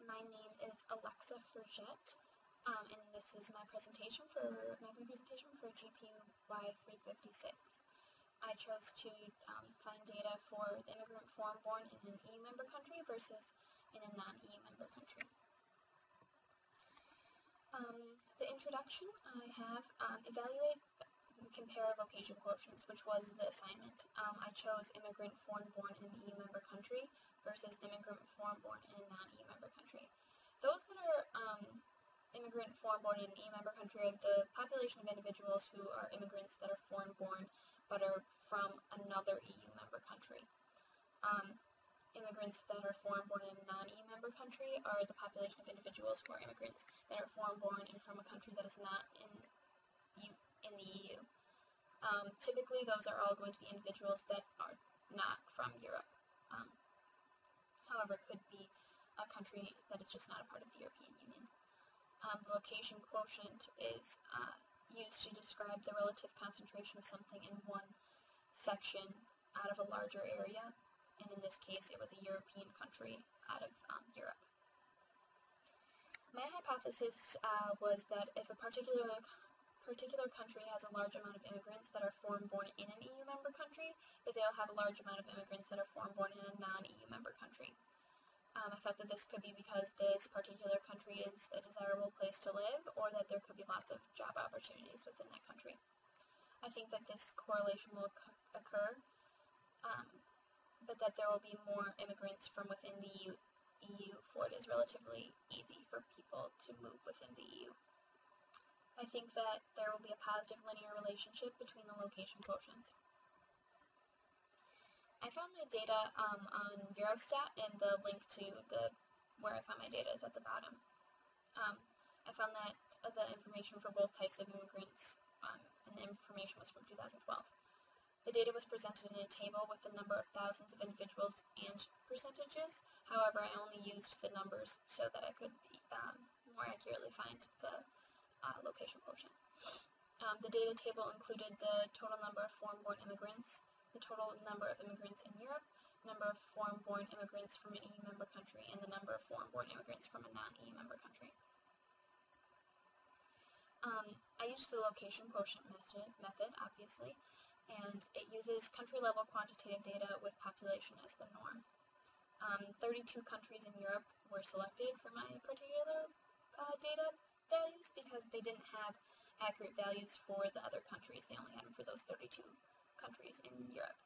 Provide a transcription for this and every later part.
My name is Alexa Frigette, and this is my presentation for GPU Y356. I chose to find data for the immigrant foreign born in an EU member country versus in a non-EU member country. The introduction I have evaluate and compare location quotients, which was the assignment. I chose immigrant foreign born in an EU member country versus immigrant foreign born in a non-EU member country. Those that are immigrant foreign born in an EU member country are the population of individuals who are immigrants that are foreign born but are from another EU member country. Immigrants that are foreign born in a non-EU member country are the population of individuals who are immigrants that are foreign born and from a country that is not in the EU. Typically, those are all going to be individuals that are not from Europe. However, it could be a country that is just not a part of the European Union. The location quotient is used to describe the relative concentration of something in one section out of a larger area, and in this case, it was a European country out of Europe. My hypothesis was that if a particular country has a large amount of immigrants that are foreign born in an EU member country, that they'll have a large amount of immigrants that are foreign born in a non-EU member country. I thought that this could be because this particular country is a desirable place to live, or that there could be lots of job opportunities within that country. I think that this correlation will occur, but that there will be more immigrants from within the EU, for it is relatively easy for people to move within the EU. I think that there will be a positive linear relationship between the location quotients. I found my data on Eurostat, and the link to where I found my data is at the bottom. I found that the information for both types of immigrants, and the information was from 2012. The data was presented in a table with the number of thousands of individuals and percentages. However, I only used the numbers so that I could more accurately find the location quotient. The data table included the total number of foreign-born immigrants, the total number of immigrants in Europe, number of foreign-born immigrants from an EU member country, and the number of foreign-born immigrants from a non-EU member country. I used the location quotient method, obviously, and it uses country-level quantitative data with population as the norm. 32 countries in Europe were selected for my particular data values because they didn't have accurate values for the other countries. They only had them for those 32 countries in Europe.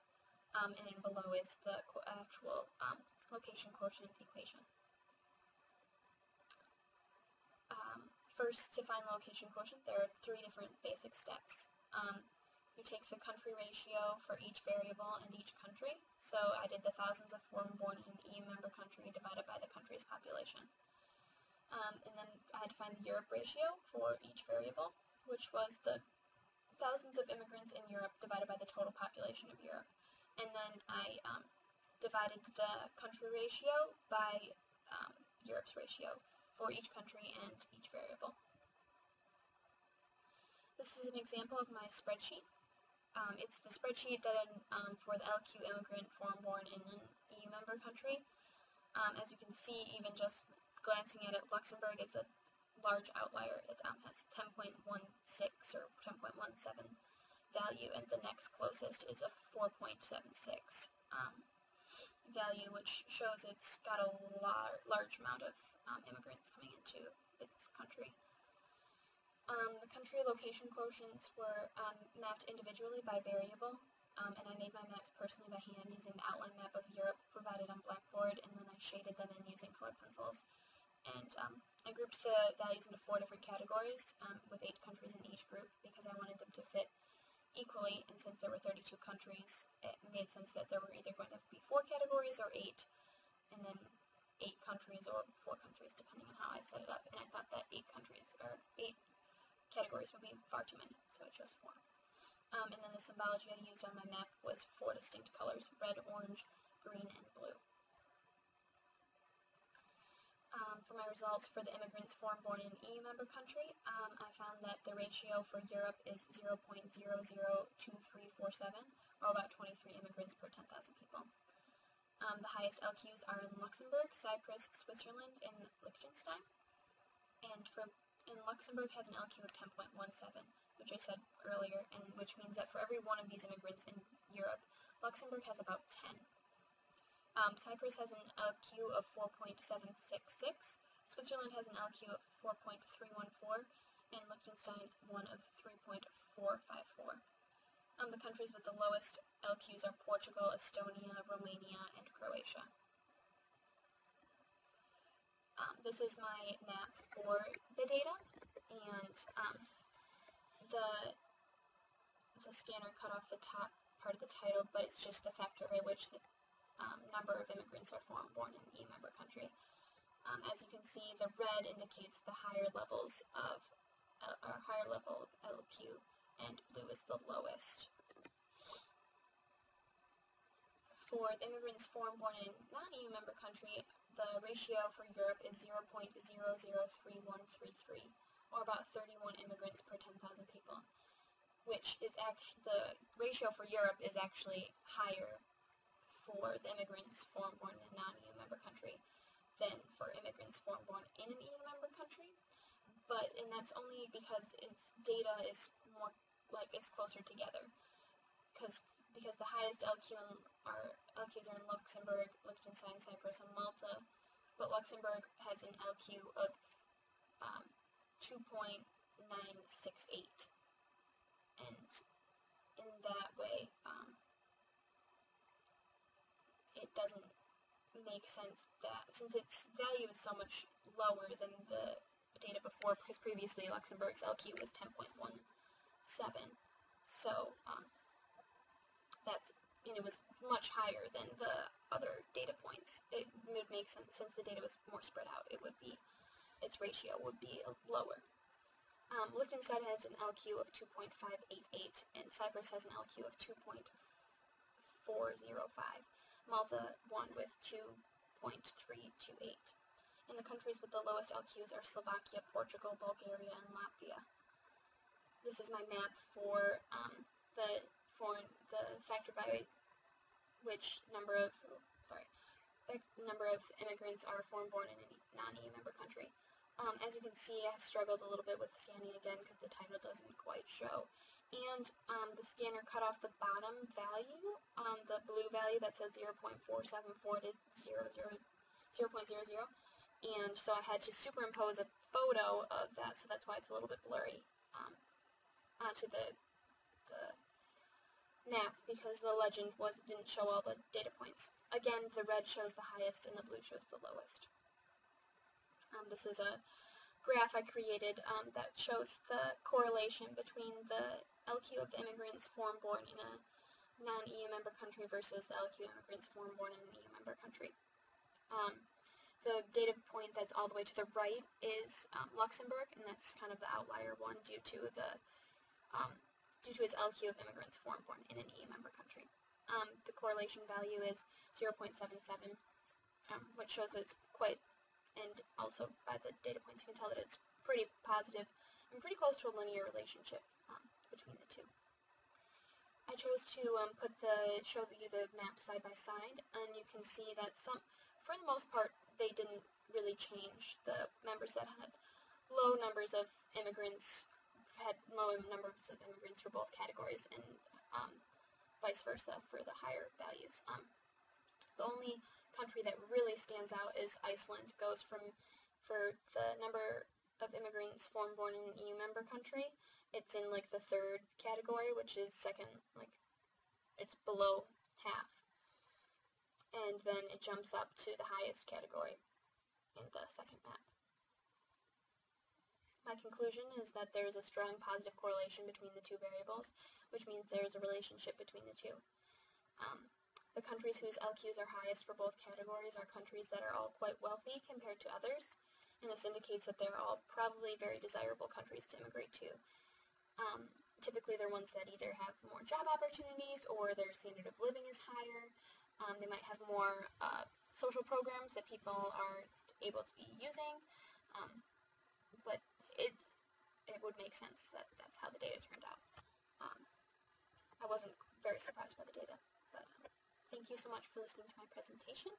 And then below is the actual location quotient equation. First, to find the location quotient, there are 3 different basic steps. You take the country ratio for each variable in each country. So I did the thousands of foreign-born in an EU member country divided by the country's population. And then I had to find the Europe ratio for each variable, which was the thousands of immigrants in Europe divided by the total population of Europe. And then I divided the country ratio by Europe's ratio for each country and each variable. This is an example of my spreadsheet. It's the spreadsheet that for the LQ immigrant foreign-born in an EU member country. As you can see, even just glancing at it, Luxembourg is a large outlier. It has 10.16 or 10.17 value, and the next closest is a 4.76 value, which shows it's got a large amount of immigrants coming into its country. The country location quotients were mapped individually by variable, and I made my maps personally by hand using the outline map of Europe provided on Blackboard, and then I shaded them in using colored pencils. And I grouped the values into 4 different categories with 8 countries in each group because I wanted them to fit equally, and since there were 32 countries, it made sense that there were either going to be 4 categories or 8, and then 8 countries or 4 countries, depending on how I set it up. And I thought that 8 categories would be far too many, so I chose 4. And then the symbology I used on my map was 4 distinct colors: red, orange, green, and blue. For my results for the immigrants foreign-born in an EU member country, I found that the ratio for Europe is 0.002347, or about 23 immigrants per 10,000 people. The highest LQs are in Luxembourg, Cyprus, Switzerland, and Liechtenstein. And Luxembourg has an LQ of 10.17, which I said earlier, and which means that for every one of these immigrants in Europe, Luxembourg has about 10. Cyprus has an LQ of 4.766, Switzerland has an LQ of 4.314, and Liechtenstein one of 3.454. The countries with the lowest LQs are Portugal, Estonia, Romania, and Croatia. This is my map for the data, and the scanner cut off the top part of the title, but it's just the factor by which the number of immigrants are foreign-born in an EU member country. As you can see, the red indicates the higher levels of higher level LQ, and blue is the lowest. For the immigrants foreign-born in non-EU member country, the ratio for Europe is 0.003133, or about 31 immigrants per 10,000 people, which is the ratio for Europe is actually higher for the immigrants foreign-born in a non-EU member country than for immigrants foreign-born in an EU member country, and that's only because its data is more it's closer together, because the highest LQs are in Luxembourg, Liechtenstein, Cyprus, and Malta, but Luxembourg has an LQ of 2.968, and in that way, it doesn't make sense that, since its value is so much lower than the data before, because previously Luxembourg's LQ was 10.17, so it was much higher than the other data points. It would make sense, since the data was more spread out, its ratio would be lower. Liechtenstein has an LQ of 2.588, and Cyprus has an LQ of 2.405. Malta won with 2.328. And the countries with the lowest LQs are Slovakia, Portugal, Bulgaria, and Latvia. This is my map for the factor by which number of immigrants are foreign-born in a non-EU member country. As you can see, I struggled a little bit with scanning again because the title doesn't quite show. And the scanner cut off the bottom value on the blue value that says 0.474 to 0.00, and so I had to superimpose a photo of that, so that's why it's a little bit blurry, onto the map, because the legend didn't show all the data points. Again, the red shows the highest and the blue shows the lowest. This is a graph I created that shows the correlation between the LQ of the immigrants foreign-born in a non-EU member country versus the LQ immigrants foreign-born in an EU member country. The data point that's all the way to the right is Luxembourg, and that's kind of the outlier one due to its LQ of immigrants foreign-born in an EU member country. The correlation value is 0.77, which shows that it's quite, and also by the data points you can tell that it's pretty positive and pretty close to a linear relationship between the two. I chose to show you the maps side by side, and you can see that for the most part, they didn't really change. The members that had low numbers of immigrants had low numbers of immigrants for both categories, and vice versa for the higher values. The only country that really stands out is Iceland. Goes for the number of immigrants foreign-born in an EU member country, it's in the third category, which is second, it's below half. And then it jumps up to the highest category in the second map. My conclusion is that there is a strong positive correlation between the two variables, which means there is a relationship between the two. The countries whose LQs are highest for both categories are countries that are all quite wealthy compared to others, and this indicates that they're all probably very desirable countries to immigrate to. Typically they're ones that either have more job opportunities or their standard of living is higher. They might have more social programs that people are able to be using, but it would make sense that that's how the data turned out. I wasn't very surprised by the data, but Thank you so much for listening to my presentation.